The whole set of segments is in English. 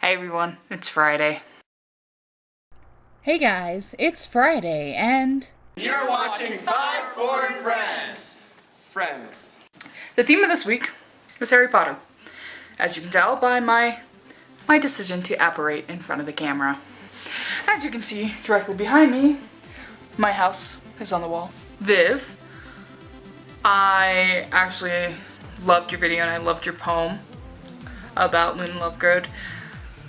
Hey everyone, it's Friday. Hey guys, it's Friday and You're watching Five Foreign Friends. Friends. The theme of this week is Harry Potter. As you can tell by my decision to apparate in front of the camera. As you can see directly behind me, my house is on the wall. Viv, I actually loved your video and I loved your poem about Luna Lovegood.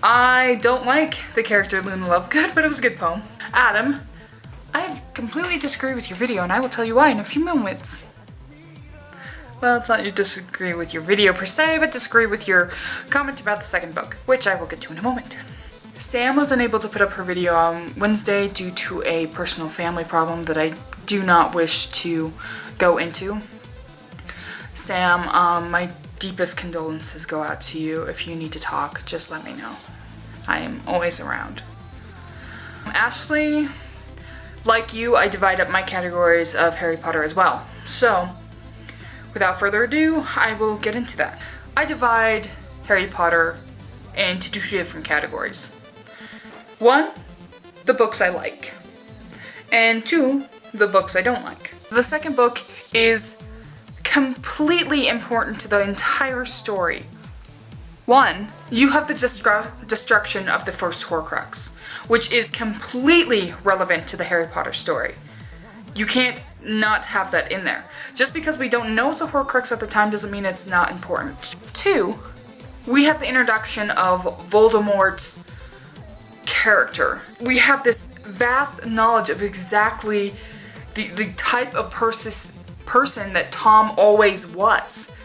I don't like the character Luna Lovegood, but it was a good poem. Adam, I completely disagree with your video and I will tell you why in a few moments. Well, it's not you disagree with your video per se, but disagree with your comment about the second book, which I will get to in a moment. Sam was unable to put up her video on Wednesday due to a personal family problem that I do not wish to go into. Sam, my deepest condolences go out to you. If you need to talk, just let me know. I am always around. Ashley, like you, I divide up my categories of Harry Potter as well. So, without further ado, I will get into that. I divide Harry Potter into two different categories. One, the books I like. And two, the books I don't like. The second book is completely important to the entire story. One, you have the destruction of the first Horcrux, which is completely relevant to the Harry Potter story. You can't not have that in there. Just because we don't know it's a Horcrux at the time doesn't mean it's not important. Two, we have the introduction of Voldemort's character. We have this vast knowledge of exactly the type of person that Tom always was.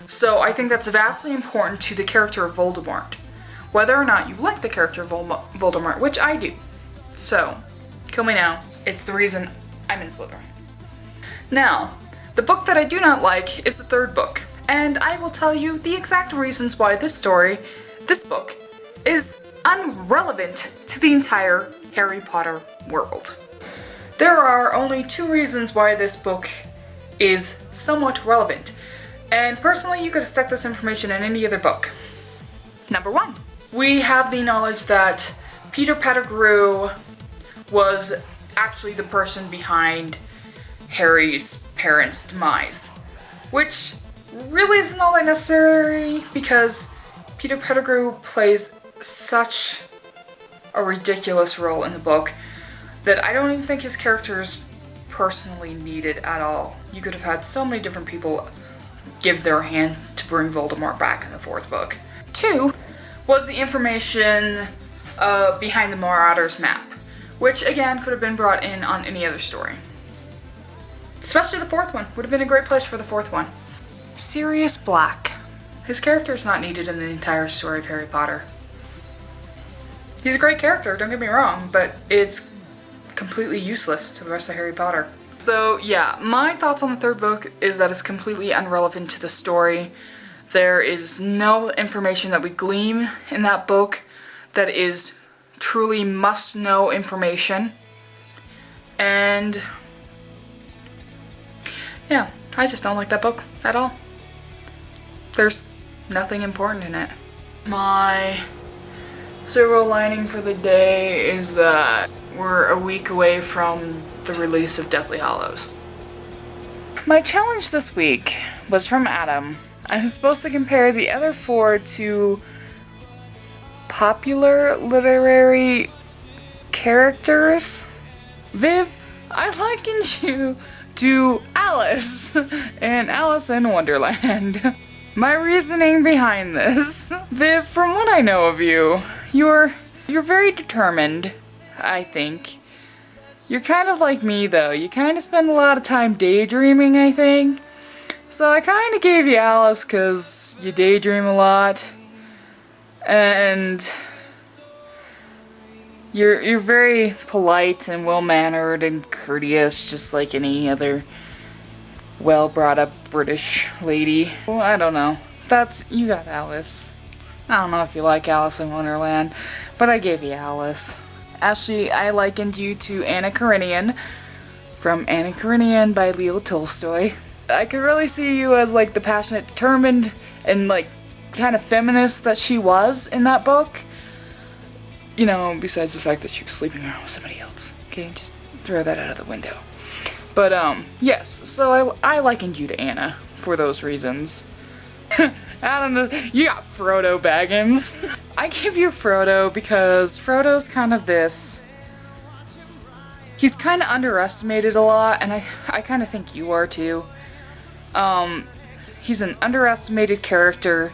So I think that's vastly important to the character of Voldemort. Whether or not you like the character of Voldemort, which I do. So, kill me now. It's the reason I'm in Slytherin. Now, the book that I do not like is the third book. And I will tell you the exact reasons why this book, is irrelevant to the entire Harry Potter world. There are only two reasons why this book is somewhat relevant. And personally, you could have stuck this information in any other book. Number one, we have the knowledge that Peter Pettigrew was actually the person behind Harry's parents' demise. Which really isn't all that necessary because Peter Pettigrew plays such a ridiculous role in the book that I don't even think his character is personally needed at all. You could have had so many different people give their hand to bring Voldemort back in the fourth book. Two was the information behind the Marauders map, which again could have been brought in on any other story. Especially the fourth one. Would have been a great place for the fourth one. Sirius Black. His character is not needed in the entire story of Harry Potter. He's a great character, don't get me wrong, but it's completely useless to the rest of Harry Potter. So yeah, my thoughts on the third book is that it's completely irrelevant to the story. There is no information that we glean in that book that is truly must-know information. And yeah, I just don't like that book at all. There's nothing important in it. My silver lining for the day is that we're a week away from the release of Deathly Hallows. My challenge this week was from Adam. I was supposed to compare the other four to popular literary characters. Viv, I likened you to Alice in Alice in Wonderland. My reasoning behind this, Viv, from what I know of you, you're very determined, I think. You're kind of like me though, you kind of spend a lot of time daydreaming, I think. So I kind of gave you Alice because you daydream a lot. And you're very polite and well-mannered and courteous, just like any other well-brought-up British lady. Well, I don't know. You got Alice. I don't know if you like Alice in Wonderland, but I gave you Alice. Ashley, I likened you to Anna Karenina from Anna Karenina by Leo Tolstoy. I could really see you as like the passionate, determined, and like kind of feminist that she was in that book. You know, besides the fact that she was sleeping around with somebody else. Okay, just throw that out of the window. But, yes, so I likened you to Anna for those reasons. Adam, you got Frodo Baggins. I give you Frodo because Frodo's kind of this... He's kind of underestimated a lot, and I kind of think you are too. He's an underestimated character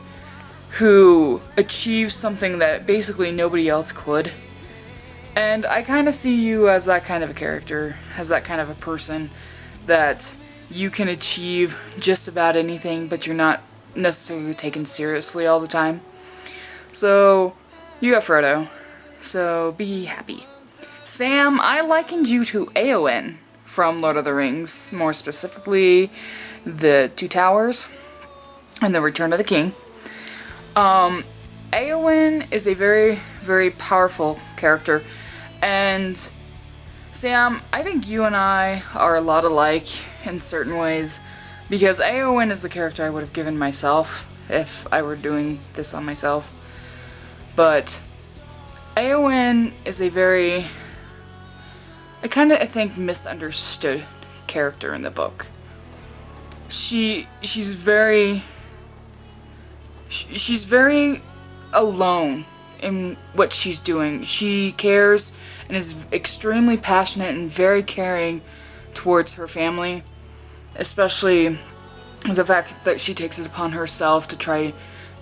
who achieves something that basically nobody else could. And I kind of see you as that kind of a character, as that kind of a person that you can achieve just about anything, but you're not necessarily taken seriously all the time. So, you got Frodo. So, be happy. Sam, I likened you to Éowyn from Lord of the Rings, more specifically the Two Towers and the Return of the King. Éowyn is a very, very powerful character, and Sam, I think you and I are a lot alike in certain ways, because Éowyn is the character I would have given myself if I were doing this on myself. But Éowyn is a very, I think, misunderstood character in the book. She's very alone in what she's doing. She cares and is extremely passionate and very caring towards her family, especially the fact that she takes it upon herself to try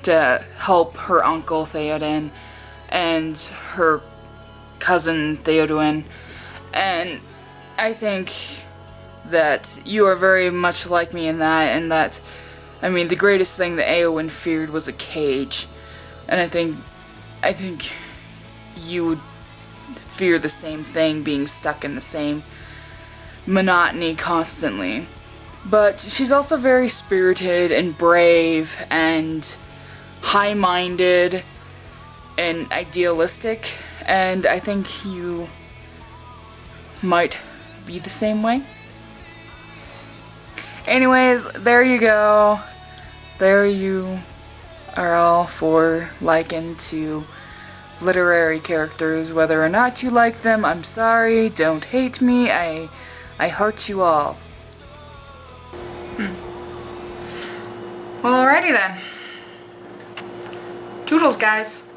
to help her uncle Theoden and her cousin Theoden. And I think that you are very much like me in that, and that, I mean, the greatest thing that Éowyn feared was a cage. And I think you would fear the same thing, being stuck in the same monotony constantly. But she's also very spirited and brave and high-minded and idealistic, and I think you might be the same way. Anyways, there you go. There you are all for likened to literary characters. Whether or not you like them, I'm sorry. Don't hate me. I heart you all. Well, alrighty then. Toodles, guys.